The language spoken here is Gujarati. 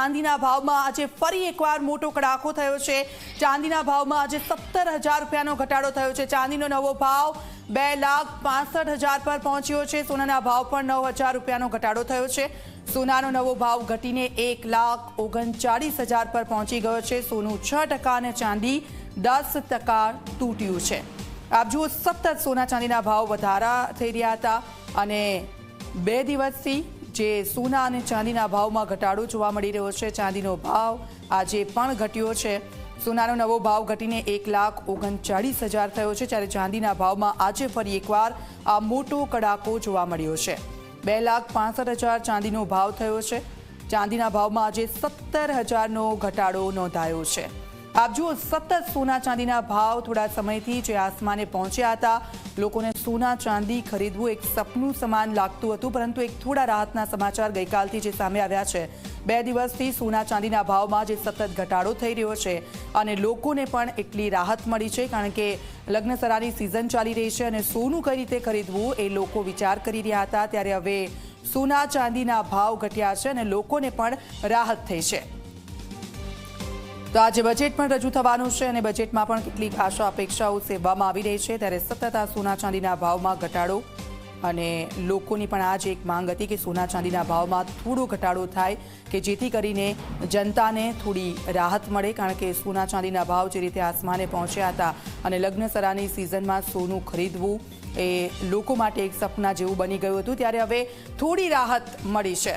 ચાંદીના ભાવમાં આજે ફરી એકવાર મોટો કડાકો થયો છે। ચાંદીના ભાવમાં આજે 17,000 રૂપિયાનો ઘટાડો થયો છે। ચાંદીનો નવો ભાવ 2,65,000 પર પહોંચ્યો છે। સોનાના ભાવ પર 9,000 રૂપિયાનો ઘટાડો થયો છે। સોનાનો નવો ભાવ ઘટીને 1,39,000 પર પહોંચી ગયો છે। સોનું 6% અને ચાંદી 10% તૂટ્યું છે। આપ જુઓ, સતત સોના ચાંદીના ભાવ વધારા થઈ રહ્યા હતા અને 2 દિવસથી જે સોના અને ચાંદીના ભાવમાં ઘટાડો જોવા મળી રહ્યો છે। ચાંદીનો ભાવ આજે પણ ઘટ્યો છે। સોનાનો નવો ભાવ ઘટીને 1,39,000 થયો છે, જ્યારે ચાંદીના ભાવમાં આજે ફરી એકવાર આ મોટો કડાકો જોવા મળ્યો છે। 2,65,000 ચાંદીનો ભાવ થયો છે। ચાંદીના ભાવમાં આજે 17,000નો ઘટાડો નોંધાયો છે। આપ જુઓ, સતત સોના ચાંદીના ભાવ થોડા સમયથી જે આસમાને પહોંચ્યા હતા। લોકોને સોના ચાંદી ખરીદવું એક સપનું સમાન લાગતું હતું, પરંતુ એક થોડા રાહતના સમાચાર ગઈકાલથી જે સામે આવ્યા છે। 2 દિવસથી સોના ચાંદીના ભાવમાં જે સતત ઘટાડો થઈ રહ્યો છે અને લોકોને પણ એટલી રાહત મળી છે, કારણ કે લગ્નસરાની સિઝન ચાલી રહી છે અને સોનું કઈ રીતે ખરીદવું એ લોકો વિચાર કરી રહ્યા હતા। ત્યારે હવે સોના ચાંદીના ભાવ ઘટ્યા છે અને લોકોને પણ રાહત થઈ છે। તો આજે બજેટ પણ રજૂ થવાનું છે અને બજેટમાં પણ કેટલીક આશા અપેક્ષાઓ સેવવામાં આવી રહી છે। ત્યારે સતત આ સોના ચાંદીના ભાવમાં ઘટાડો અને લોકોની પણ આ જ એક માંગ હતી કે સોના ચાંદીના ભાવમાં થોડો ઘટાડો થાય કે જેથી કરીને જનતાને થોડી રાહત મળે, કારણ કે સોના ચાંદીના ભાવ જે રીતે આસમાને પહોંચ્યા હતા અને લગ્નસરાની સિઝનમાં સોનું ખરીદવું એ લોકો માટે એક સપના જેવું બની ગયું હતું। ત્યારે હવે થોડી રાહત મળી છે।